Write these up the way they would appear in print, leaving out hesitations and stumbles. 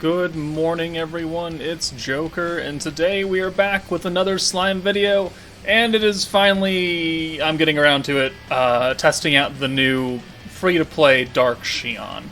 Good morning, everyone. It's Joker, and today we are back with another slime video, and it is finally, I'm getting around to it, testing out the new free-to-play Dark Shion.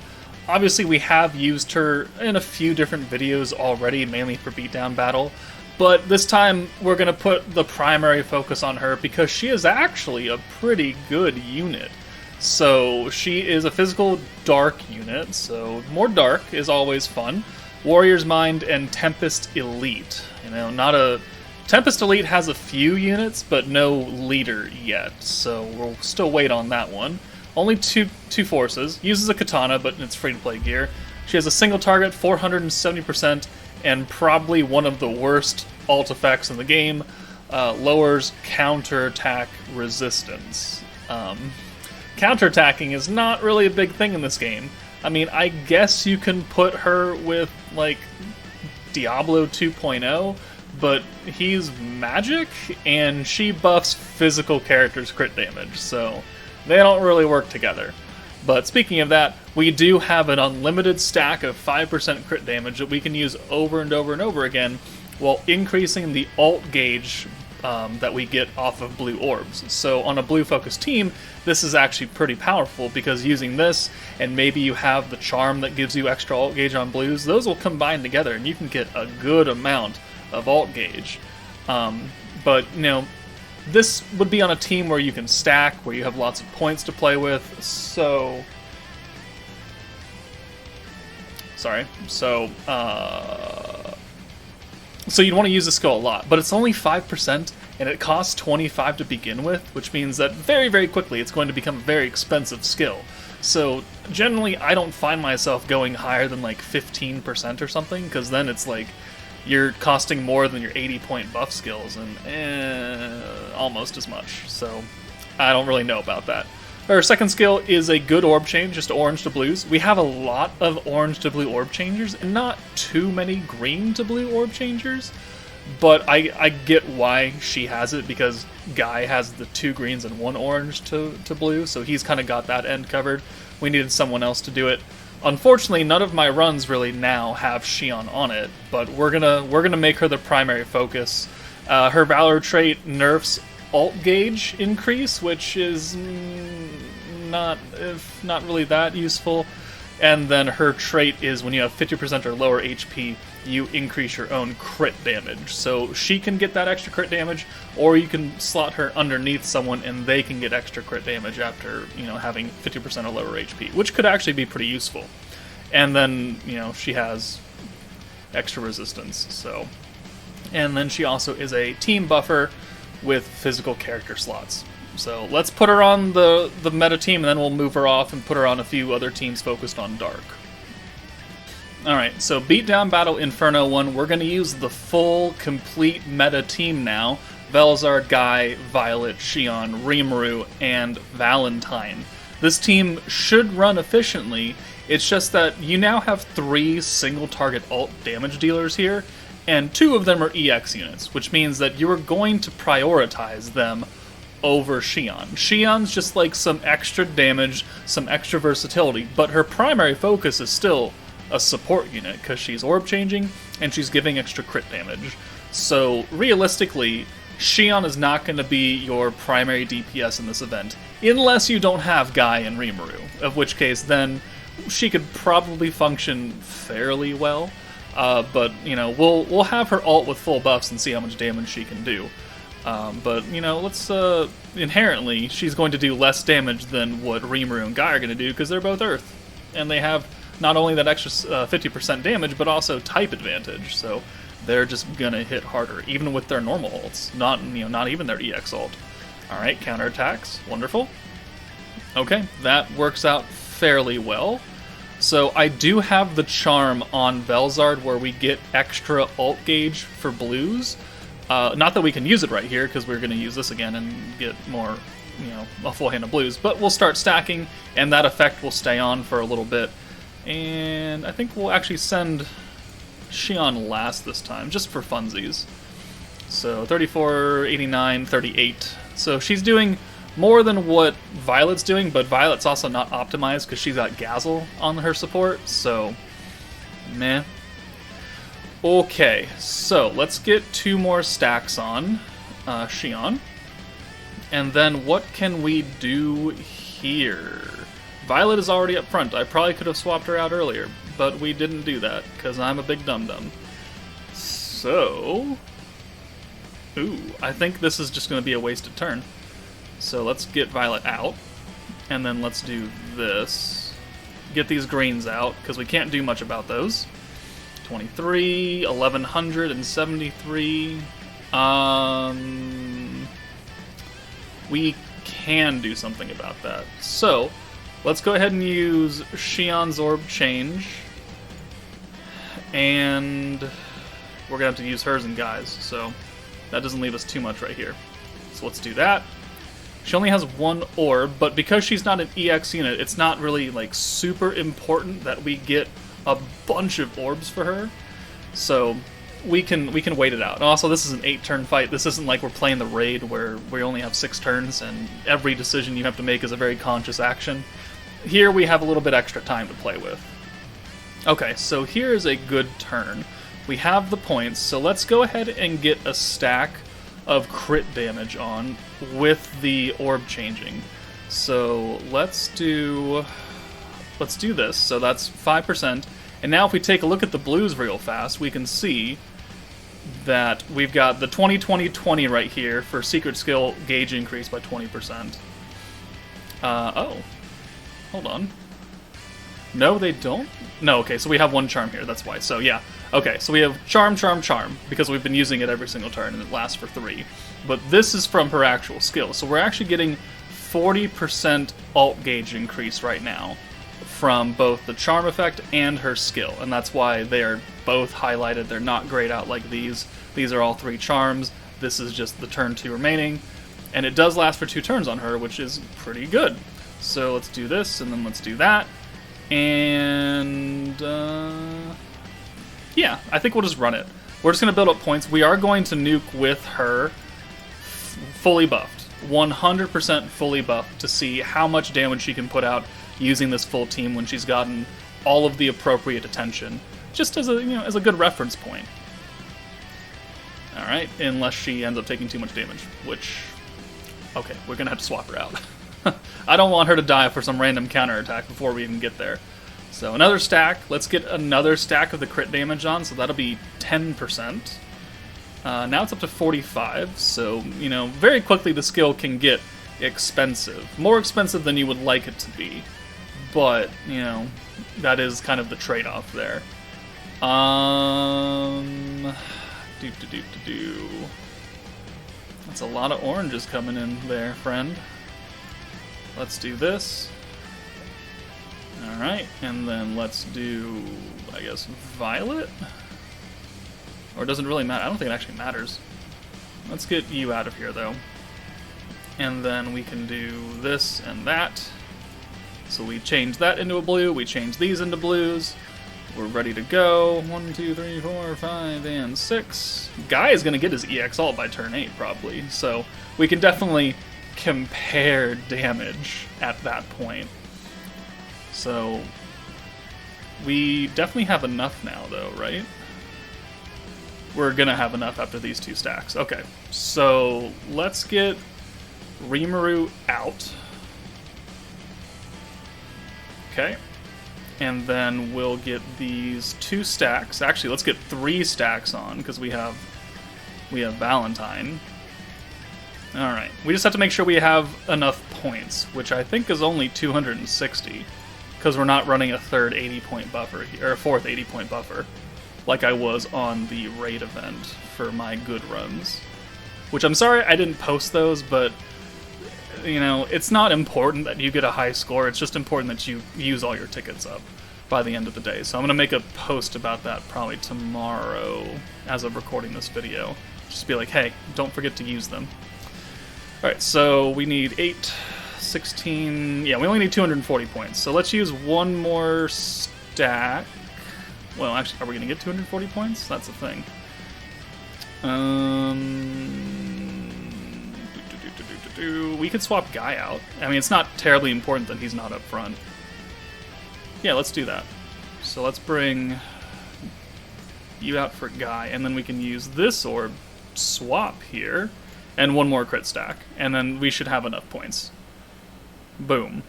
Obviously, we have used her in a few different videos already, mainly for Beatdown Battle, but this time we're going to put the primary focus on her because she is actually a pretty good unit. So she is a physical dark unit, so more dark is always fun. Warrior's Mind and Tempest Elite. Not a... Tempest Elite has a few units, but no leader yet, so we'll still wait on that one. Only two forces. Uses a katana, but it's free-to-play gear. She has a single target, 470%, and probably one of the worst alt effects in the game. Lowers counterattack resistance. Counterattacking is not really a big thing in this game. I mean, I guess you can put her with, like, Diablo 2.0, but he's magic, and she buffs physical characters' crit damage, so they don't really work together. But speaking of that, we do have an unlimited stack of 5% crit damage that we can use over and over and over again, while increasing the alt gauge that we get off of blue orbs. So on a blue-focused team, this is actually pretty powerful because using this, and maybe you have the charm that gives you extra alt gauge on blues, those will combine together and you can get a good amount of alt gauge. But, this would be on a team where you can stack, where you have lots of points to play with, so... So you'd want to use the skill a lot, but it's only 5%, and it costs 25 to begin with, which means that very, very quickly it's going to become a very expensive skill. So generally, I don't find myself going higher than like 15% or something, because then it's like you're costing more than your 80-point buff skills, and almost as much. So I don't really know about that. Our second skill is a good orb change, just orange to blues. We have a lot of orange to blue orb changers, and not too many green to blue orb changers, but I get why she has it, because Guy has the 2 greens and 1 orange to blue, so he's kind of got that end covered. We needed someone else to do it. Unfortunately, none of my runs really now have Shion on it, but we're gonna make her the primary focus. Her Valor trait nerfs alt gauge increase, which is not really that useful. And then her trait is when you have 50% or lower HP, you increase your own crit damage. So she can get that extra crit damage, or you can slot her underneath someone and they can get extra crit damage after, having 50% or lower HP, which could actually be pretty useful. And then, she has extra resistance, so. And then she also is a team buffer with physical character slots. So let's put her on the meta team, and then we'll move her off and put her on a few other teams focused on Dark. Alright, so Beatdown Battle Inferno 1, we're going to use the full, complete meta team now. Velzard, Guy, Violet, Shion, Rimuru, and Valentine. This team should run efficiently, it's just that you now have 3 single-target alt damage dealers here, and 2 of them are EX units, which means that you are going to prioritize them over Shion. Shion's just like some extra damage, some extra versatility, but her primary focus is still a support unit, because she's orb changing, and she's giving extra crit damage. So, realistically, Shion is not going to be your primary DPS in this event, unless you don't have Guy and Rimuru, of which case then she could probably function fairly well. But, we'll have her ult with full buffs and see how much damage she can do. But, let's, inherently, she's going to do less damage than what Rimuru and Guy are going to do, because they're both Earth. And they have not only that extra 50% damage, but also type advantage, so they're just gonna hit harder, even with their normal ults, not even their EX ult. Alright, counterattacks, wonderful. Okay, that works out fairly well. So I do have the charm on Velzard where we get extra alt gauge for blues. Not that we can use it right here, because we're going to use this again and get more, a full hand of blues. But we'll start stacking, and that effect will stay on for a little bit. And I think we'll actually send Shion last this time, just for funsies. So 34, 89, 38. So she's doing more than what Violet's doing, but Violet's also not optimized because she's got Gazel on her support, so meh. Okay, so let's get 2 more stacks on Shion. And then what can we do here? Violet is already up front. I probably could have swapped her out earlier, but we didn't do that, because I'm a big dum-dum. So... Ooh, I think this is just going to be a wasted turn. So let's get Violet out, and then let's do this. Get these greens out, because we can't do much about those. 23, 1173. We can do something about that. So, let's go ahead and use Shion's Orb Change. And we're going to have to use hers and Guy's, so that doesn't leave us too much right here. So let's do that. She only has 1 orb, but because she's not an EX unit, it's not really like super important that we get a bunch of orbs for her. So we can wait it out. And also, this is an 8-turn fight. This isn't like we're playing the raid where we only have 6 turns and every decision you have to make is a very conscious action. Here we have a little bit extra time to play with. Okay, so here is a good turn. We have the points, so let's go ahead and get a stack of crit damage on with the orb changing. So let's do this. So that's 5%. And now if we take a look at the blues real fast, we can see that we've got the 20-20-20 right here for secret skill gauge increase by 20%. Oh. Hold on. No, they don't? No, okay, so we have 1 charm here, that's why. So, yeah. Okay, so we have charm, charm, charm, because we've been using it every single turn, and it lasts for 3. But this is from her actual skill, so we're actually getting 40% alt gauge increase right now from both the charm effect and her skill, and that's why they are both highlighted. They're not grayed out like these. These are all 3 charms. This is just the turn 2 remaining, and it does last for 2 turns on her, which is pretty good. So let's do this, and then let's do that. And, yeah, I think we'll just run it. We're just going to build up points. We are going to nuke with her fully buffed. 100% fully buffed to see how much damage she can put out using this full team when she's gotten all of the appropriate attention. Just as a, as a good reference point. Alright, unless she ends up taking too much damage, which... Okay, we're going to have to swap her out. I don't want her to die for some random counterattack before we even get there. So another stack. Let's get another stack of the crit damage on, so that'll be 10%. Now it's up to 45, so, very quickly the skill can get expensive. More expensive than you would like it to be. But, that is kind of the trade-off there. That's a lot of oranges coming in there, friend. Let's do this. Alright, and then let's do, I guess, violet? Or does it really matter? I don't think it actually matters. Let's get you out of here, though. And then we can do this and that. So we change that into a blue, we change these into blues. We're ready to go. 1, 2, 3, 4, 5, and 6. Guy is going to get his EX ult by turn 8, probably. So we can definitely compare damage at that point. So we definitely have enough now, though, right? We're going to have enough after these 2 stacks. Okay, so let's get Rimuru out. Okay. And then we'll get these 2 stacks. Actually, let's get 3 stacks on, because we have Valentine. Alright, we just have to make sure we have enough points, which I think is only 260, because we're not running a 3rd 80-point buffer, or a 4th 80-point buffer, like I was on the raid event for my good runs. Which I'm sorry I didn't post those, but, it's not important that you get a high score, it's just important that you use all your tickets up by the end of the day. So I'm going to make a post about that probably tomorrow, as of recording this video. Just be like, hey, don't forget to use them. Alright, so we need 8, 16... Yeah, we only need 240 points. So let's use 1 more stack. Well, actually, are we going to get 240 points? That's the thing. We could swap Guy out. I mean, it's not terribly important that he's not up front. Yeah, let's do that. So let's bring you out for Guy, and then we can use this orb swap here, and one more crit stack, and then we should have enough points. Boom.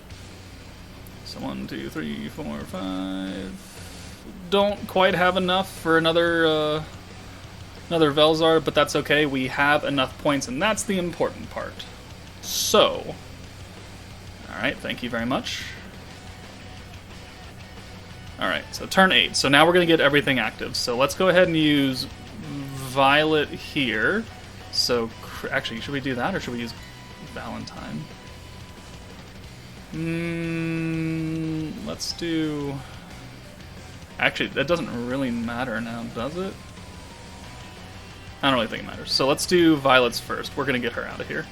So 1, 2, 3, 4, 5. Don't quite have enough for another Velzard, but that's okay. We have enough points, and that's the important part. So, alright, thank you very much. Alright, so turn 8. So now we're going to get everything active. So let's go ahead and use Violet here. So, actually, should we do that, or should we use Valentine? Let's do... Actually, that doesn't really matter now, does it? I don't really think it matters. So let's do Violet's first. We're going to get her out of here.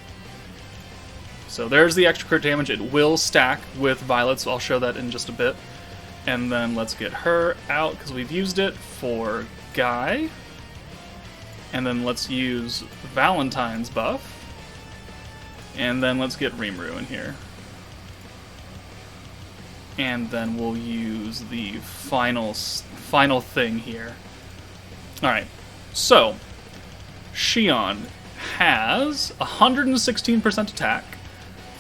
So there's the extra crit damage. It will stack with Violet's, so I'll show that in just a bit. And then let's get her out, because we've used it for Guy. And then let's use Valentine's buff. And then let's get Rimuru in here. And then we'll use the final thing here. Alright, so Shion has 116% attack,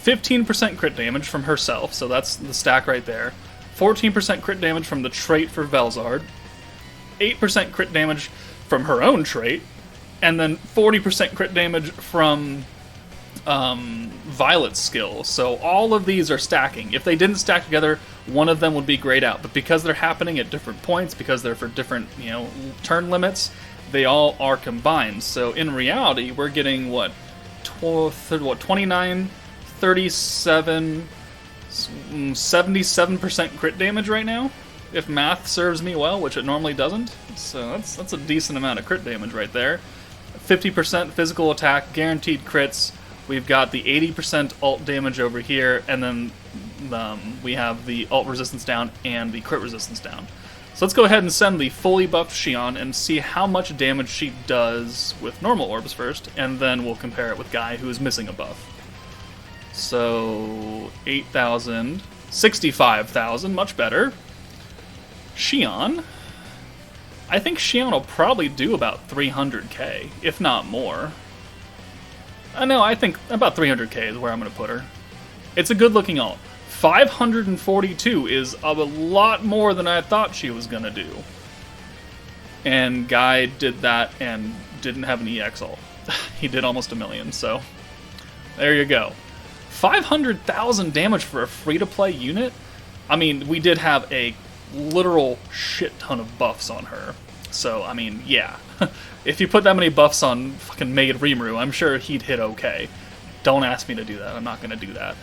15% crit damage from herself, so that's the stack right there, 14% crit damage from the trait for Velzard, 8% crit damage from her own trait, and then 40% crit damage from Violet's skill. So all of these are stacking. If they didn't stack together, one of them would be grayed out. But because they're happening at different points, because they're for different, turn limits, they all are combined. So in reality, we're getting, 29, 37, 77% crit damage right now, if math serves me well, which it normally doesn't. So that's a decent amount of crit damage right there. 50% physical attack, guaranteed crits. We've got the 80% ult damage over here, and then we have the ult resistance down and the crit resistance down. So let's go ahead and send the fully buffed Shion and see how much damage she does with normal orbs first, and then we'll compare it with Guy, who is missing a buff. So 8,000, 65,000, much better. Shion, I think Shion will probably do about 300k, if not more. No, I think about 300k is where I'm going to put her. It's a good-looking ult. 542 is a lot more than I thought she was going to do. And Guy did that and didn't have an EX ult. He did almost 1 million, so there you go. 500,000 damage for a free-to-play unit? I mean, we did have a literal shit ton of buffs on her. So, I mean, yeah. If you put that many buffs on fucking Maid Rimuru, I'm sure he'd hit okay. Don't ask me to do that. I'm not going to do that.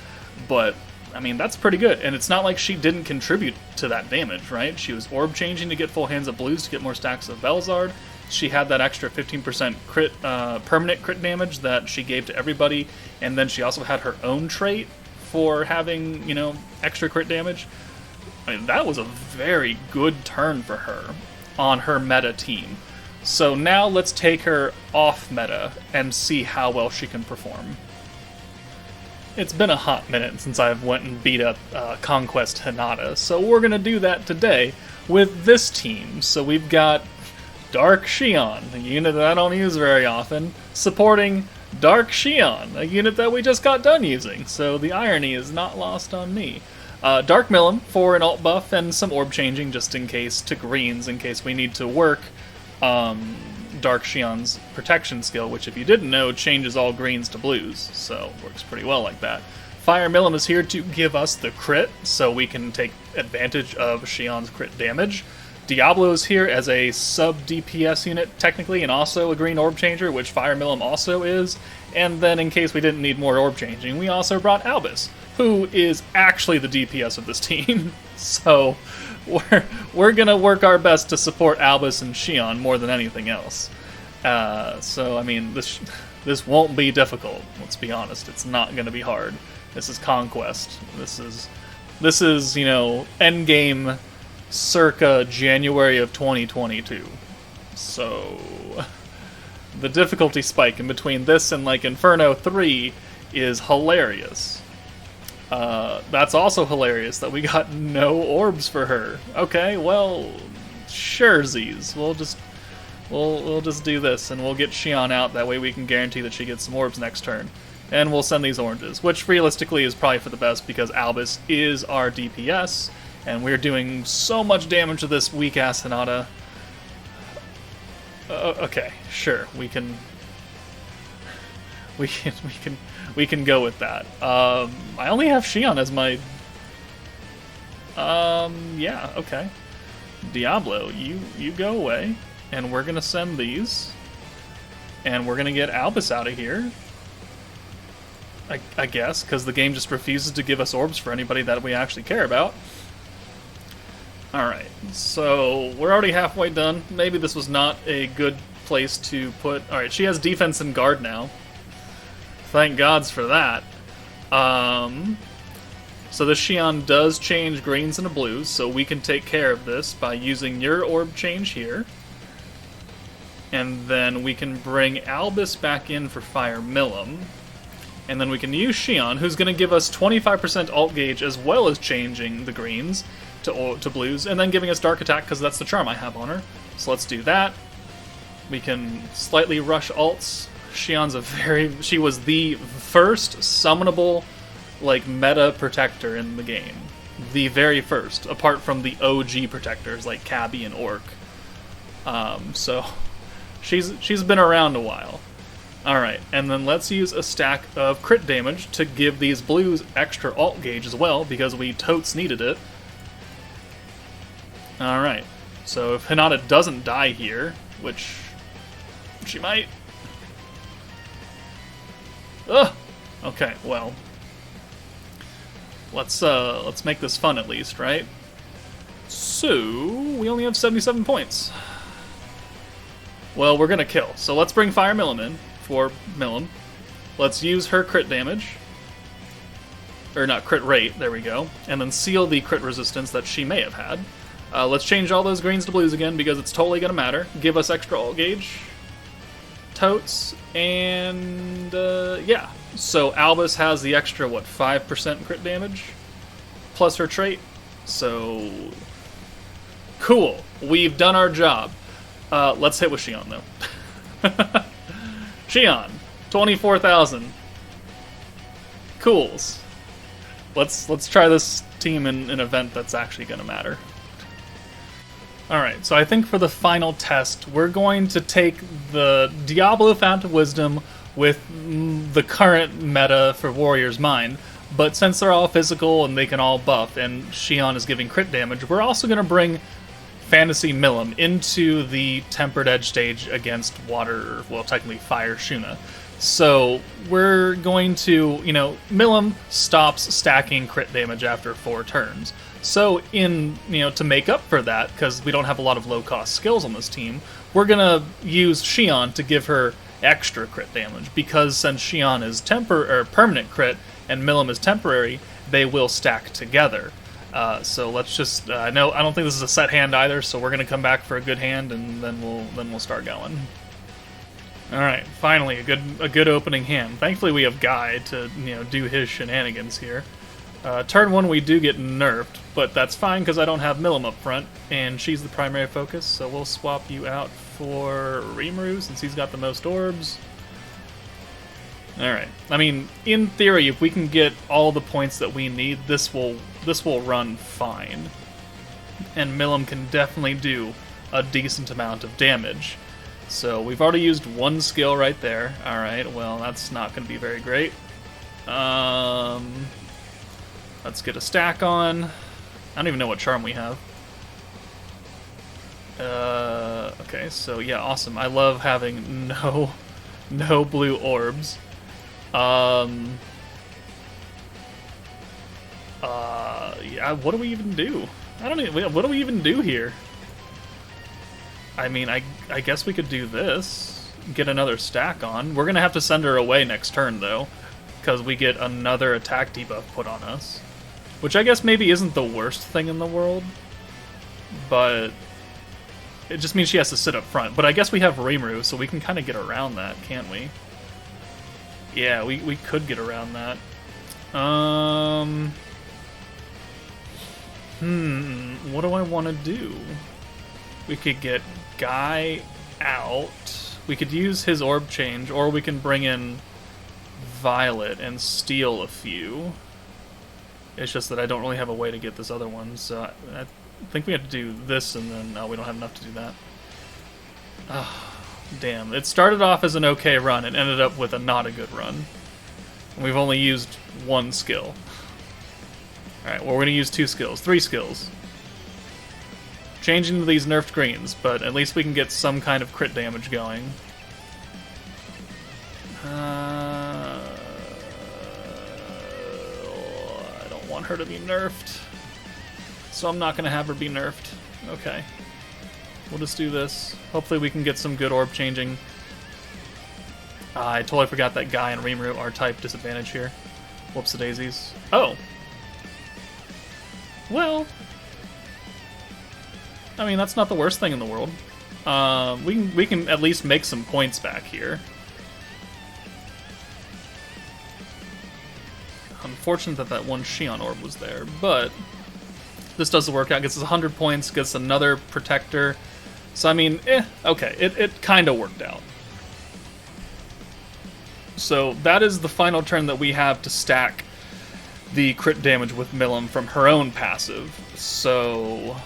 But, I mean, that's pretty good. And it's not like she didn't contribute to that damage, right? She was orb changing to get full hands of blues to get more stacks of Velzard. She had that extra 15% crit, permanent crit damage that she gave to everybody. And then she also had her own trait for having, extra crit damage. I mean, that was a very good turn for her on her meta team. So now let's take her off meta and see how well she can perform. It's been a hot minute since I've went and beat up Conquest Hinata, so we're going to do that today with this team. So we've got Dark Shion, a unit that I don't use very often, supporting Dark Shion, a unit that we just got done using, so the irony is not lost on me. Dark Milim for an alt buff and some orb changing just in case, to greens in case we need to work Dark Shion's protection skill, which if you didn't know, changes all greens to blues, so works pretty well like that. Fire Milim is here to give us the crit, so we can take advantage of Shion's crit damage. Diablo is here as a sub-DPS unit, technically, and also a green orb changer, which Fire Milim also is. And then, in case we didn't need more orb changing, we also brought Albus, who is actually the DPS of this team. So, we're gonna work our best to support Albus and Shion more than anything else. So, I mean, this won't be difficult, let's be honest. It's not gonna be hard. This is Conquest. This is endgame circa January of 2022. So, the difficulty spike in between this and, Inferno 3 is hilarious. That's also hilarious that we got no orbs for her. Okay, well, sure, Z's. We'll just do this, and we'll get Shion out. That way we can guarantee that she gets some orbs next turn. And we'll send these oranges, which realistically is probably for the best because Albus is our DPS, and we're doing so much damage to this weak-ass Hinata. Okay, sure, we can go with that. I only have Shion as my. Yeah, okay. Diablo, you go away. And we're gonna send these. And we're gonna get Albus out of here. I guess, because the game just refuses to give us orbs for anybody that we actually care about. Alright, so we're already halfway done. Maybe this was not a good place to put. Alright, she has defense and guard now. Thank gods for that. So the Shion does change greens into blues, so we can take care of this by using your orb change here. And then we can bring Albus back in for Fire Millum. And then we can use Shion, who's going to give us 25% alt gauge as well as changing the greens to blues, and then giving us Dark Attack because that's the charm I have on her. So let's do that. We can slightly rush alts. She was the first summonable, like, meta protector in the game. The very first, apart from the OG protectors like Cabby and Orc. So she's been around a while. Alright, and then let's use a stack of crit damage to give these blues extra alt gauge as well, because we totes needed it. Alright, so if Hinata doesn't die here, which she might. Ugh! Okay, well. Let's make this fun at least, right? So, we only have 77 points. Well, we're gonna kill, so let's bring Fire Millum in. For Millum. Let's use her crit damage. Or not, crit rate, there we go. And then seal the crit resistance that she may have had. Let's change all those greens to blues again because it's totally going to matter. Give us extra alt gauge. Totes. And yeah. So Albus has the extra, what, 5% crit damage? Plus her trait. So cool. We've done our job. Let's hit with Shion though. Shion, 24,000. Cools. Let's try this team in an event that's actually going to matter. Alright, so I think for the final test, we're going to take the Diablo Fount of Wisdom with the current meta for Warrior's Mind, but since they're all physical and they can all buff, and Shion is giving crit damage, we're also going to bring Fantasy Millum into the Tempered Edge stage against Water, well, technically Fire Shuna. So we're going to, Millum stops stacking crit damage after 4 turns. So to make up for that, because we don't have a lot of low-cost skills on this team, we're going to use Shion to give her extra crit damage, because since Shion is permanent crit and Millum is temporary, they will stack together. So let's just, I don't think this is a set hand either, so we're going to come back for a good hand, and then we'll start going. Alright, finally, a good opening hand. Thankfully we have Guy to, do his shenanigans here. Turn 1 we do get nerfed, but that's fine because I don't have Millum up front, and she's the primary focus, so we'll swap you out for Rimuru since he's got the most orbs. Alright, I mean, in theory, if we can get all the points that we need, this will run fine. And Millum can definitely do a decent amount of damage. So we've already used 1 skill right there. Alright, well, that's not going to be very great. Let's get a stack on. I don't even know what charm we have. Okay, so yeah, awesome. I love having no blue orbs. Yeah, what do we even do? What do we even do here? I mean, I guess we could do this. Get another stack on. We're gonna have to send her away next turn, though, because we get another attack debuff put on us. Which I guess maybe isn't the worst thing in the world, but it just means she has to sit up front. But I guess we have Rimuru, so we can kind of get around that, can't we? Yeah, we could get around that. What do I want to do? We could get Guy out. We could use his orb change, or we can bring in Violet and steal a few. It's just that I don't really have a way to get this other one, so I think we have to do this, and then no, we don't have enough to do that. Oh, damn. It started off as an okay run and ended up with a not a good run. And we've only used one skill. Alright, well, we're going to use 2 skills. 3 skills. Changing to these nerfed greens, but at least we can get some kind of crit damage going. I don't want her to be nerfed, so I'm not going to have her be nerfed. Okay. We'll just do this. Hopefully we can get some good orb changing. I totally forgot that Guy and Rimuru are type disadvantage here. Whoops-a-daisies. Oh! Well, I mean, that's not the worst thing in the world. We can at least make some points back here. Unfortunate that that one Shion orb was there, but this does the workout. Gets us 100 points, gets another protector. So, I mean, okay, it kind of worked out. So, that is the final turn that we have to stack the crit damage with Milim from her own passive. So,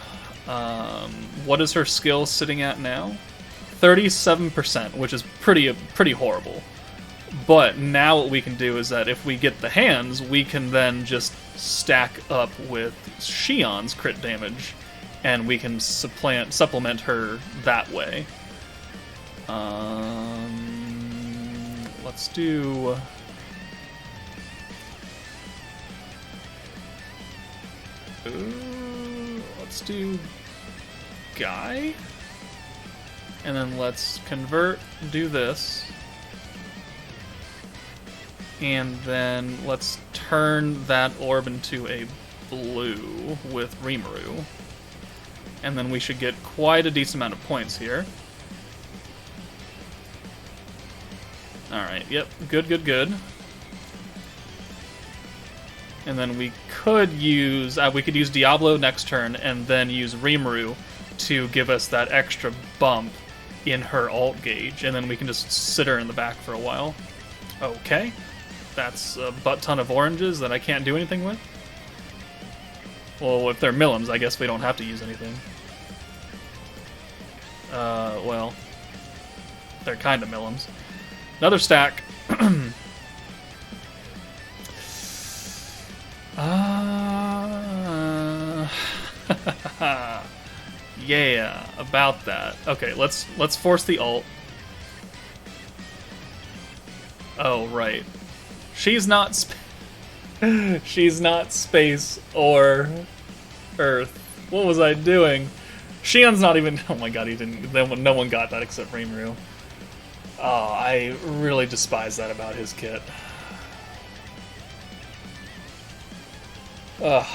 what is her skill sitting at now? 37%, which is pretty horrible. But now what we can do is that if we get the hands, we can then just stack up with Shion's crit damage, and we can supplement her that way. Let's do... let's do Guy, and then let's convert, do this, and then let's turn that orb into a blue with Rimuru, and then we should get quite a decent amount of points here. Alright, yep, good. And then we could use Diablo next turn, and then use Rimuru to give us that extra bump in her alt gauge, and then we can just sit her in the back for a while. Okay. That's a butt ton of oranges that I can't do anything with. Well, if they're Milims, I guess we don't have to use anything. Well, they're kind of Milims. Another stack. Yeah, about that. Okay, let's force the ult. Oh, right. She's not she's not space or Earth. What was I doing? Shion's not even... Oh my god, he didn't... No one got that except Rimuru. Oh, I really despise that about his kit. Ugh.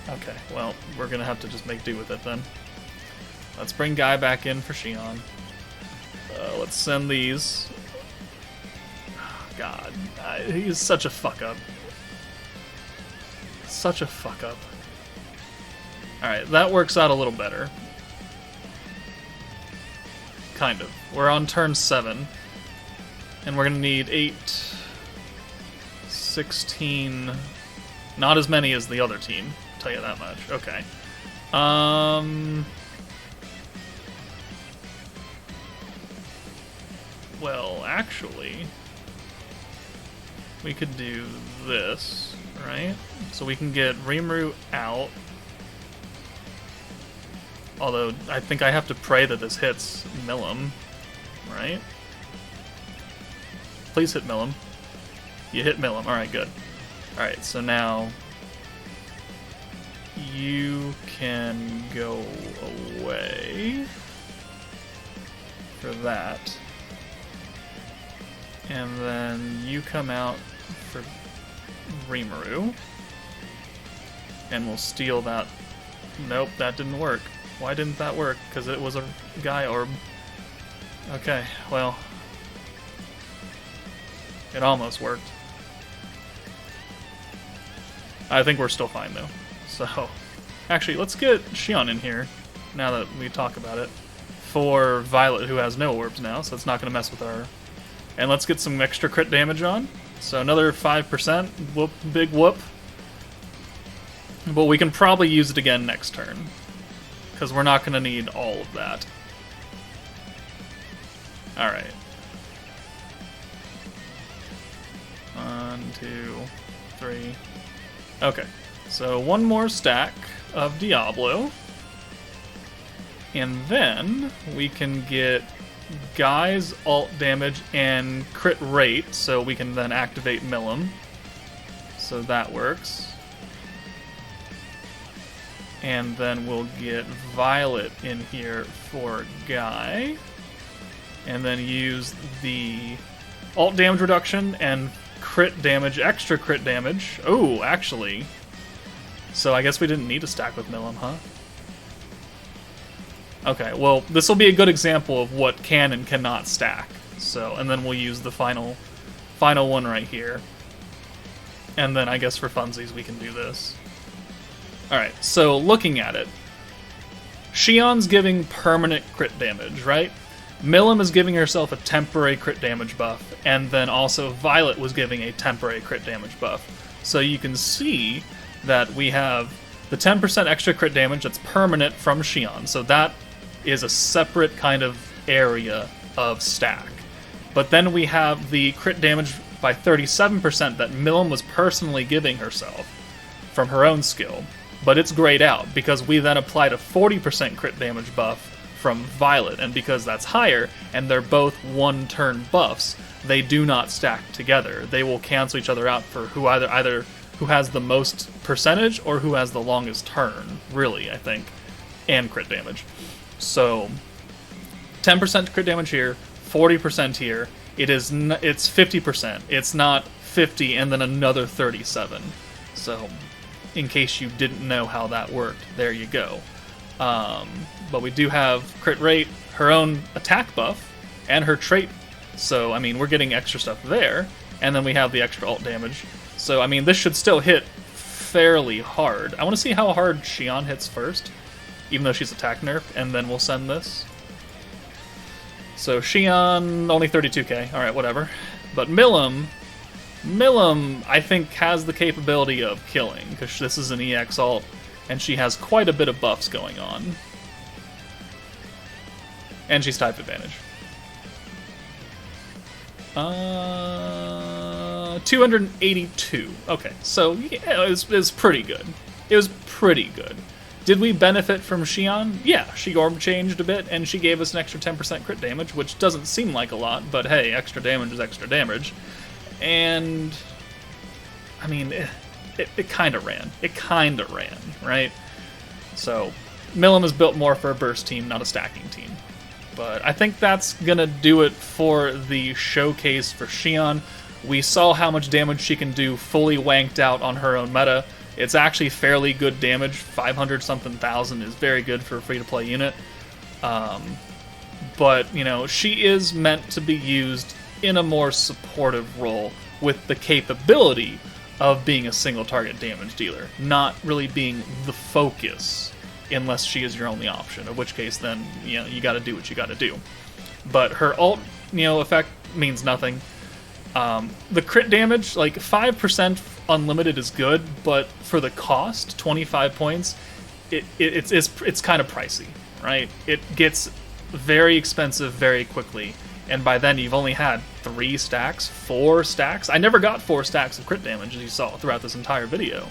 Okay, well, we're gonna have to just make do with it then. Let's bring Guy back in for Shion. Let's send these. Oh, god, he's such a fuck up. Such a fuck up. Alright, that works out a little better. Kind of. We're on turn 7. And we're gonna need 8... 16... Not as many as the other team, I'll tell you that much. Okay. Well, actually... we could do this, right? So we can get Rimuru out. Although, I think I have to pray that this hits Milim, right? Please hit Milim. You hit Milim. Alright, good. Alright, so now... you can go away for that. And then you come out for Rimuru. And we'll steal that. Nope, that didn't work. Why didn't that work? Because it was a Guy orb. Okay, well... it almost worked. I think we're still fine, though. So, actually, let's get Shion in here, now that we talk about it. for Violet, who has no orbs now, so it's not going to mess with her. And let's get some extra crit damage on. So another 5%. Whoop, big whoop. But we can probably use it again next turn, because we're not going to need all of that. Alright. 1, 2, 3. Okay, so one more stack of Diablo. And then we can get Guy's ult damage and crit rate, so we can then activate Milim. So that works. And then we'll get Violet in here for Guy. And then use the ult damage reduction and crit damage, extra crit damage. Oh, actually. So I guess we didn't need to stack with Milim, huh? Okay, well, this will be a good example of what can and cannot stack. So, and then we'll use the final one right here. And then I guess for funsies we can do this. Alright, so looking at it, Shion's giving permanent crit damage, right? Milim is giving herself a temporary crit damage buff, and then also Violet was giving a temporary crit damage buff. So you can see that we have the 10% extra crit damage that's permanent from Shion, so that is a separate kind of area of stack. But then we have the crit damage by 37% that Milim was personally giving herself from her own skill. But it's grayed out, because we then applied a 40% crit damage buff from Violet, and because that's higher, and they're both one-turn buffs, they do not stack together. They will cancel each other out for who either who has the most percentage or who has the longest turn, really, I think, and crit damage. So, 10% crit damage here, 40% here. It's 50%. It's not 50 and then another 37. So, in case you didn't know how that worked, there you go. But we do have crit rate, her own attack buff, and her trait. So, I mean, we're getting extra stuff there. And then we have the extra ult damage. So, I mean, this should still hit fairly hard. I want to see how hard Shion hits first, even though she's attack nerf, and then we'll send this. So, Shion, only 32k. Alright, whatever. But Milim, I think, has the capability of killing, because this is an EX ult, and she has quite a bit of buffs going on. And she's type advantage. 282. Okay, so yeah, it was pretty good. It was pretty good. Did we benefit from Shion? Yeah, she orb changed a bit, and she gave us an extra 10% crit damage, which doesn't seem like a lot, but hey, extra damage is extra damage. And, I mean, it kind of ran. It kind of ran, right? So, Milim is built more for a burst team, not a stacking team. But I think that's going to do it for the showcase for Shion. We saw how much damage she can do fully wanked out on her own meta. It's actually fairly good damage. 500-something thousand is very good for a free-to-play unit. But, you know, she is meant to be used in a more supportive role with the capability of being a single-target damage dealer, not really being the focus unless she is your only option, in which case then, you know, you gotta do what you gotta do. But her ult, you know, effect means nothing. The crit damage, like 5% unlimited is good, but for the cost, 25 points, it's kind of pricey, right? It gets very expensive very quickly, and by then you've only had 4 stacks. I never got 4 stacks of crit damage, as you saw throughout this entire video.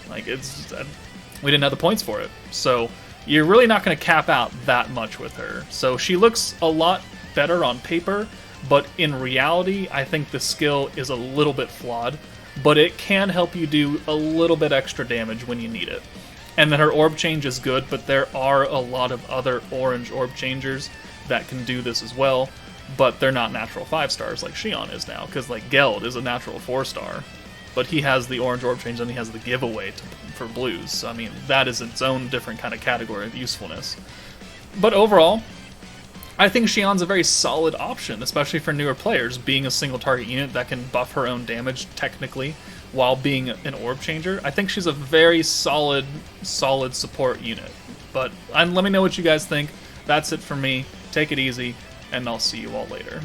Like, we didn't have the points for it. So you're really not going to cap out that much with her. So she looks a lot better on paper, but in reality, I think the skill is a little bit flawed, but it can help you do a little bit extra damage when you need it. And then her orb change is good, but there are a lot of other orange orb changers that can do this as well, but they're not natural 5 stars like Shion is now, because like Geld is a natural 4 star. But he has the orange orb change and he has the giveaway for blues. So, I mean, that is its own different kind of category of usefulness. But overall, I think Shion's a very solid option, especially for newer players, being a single target unit that can buff her own damage technically while being an orb changer. I think she's a very solid support unit. But let me know what you guys think. That's it for me. take it easy, and I'll see you all later.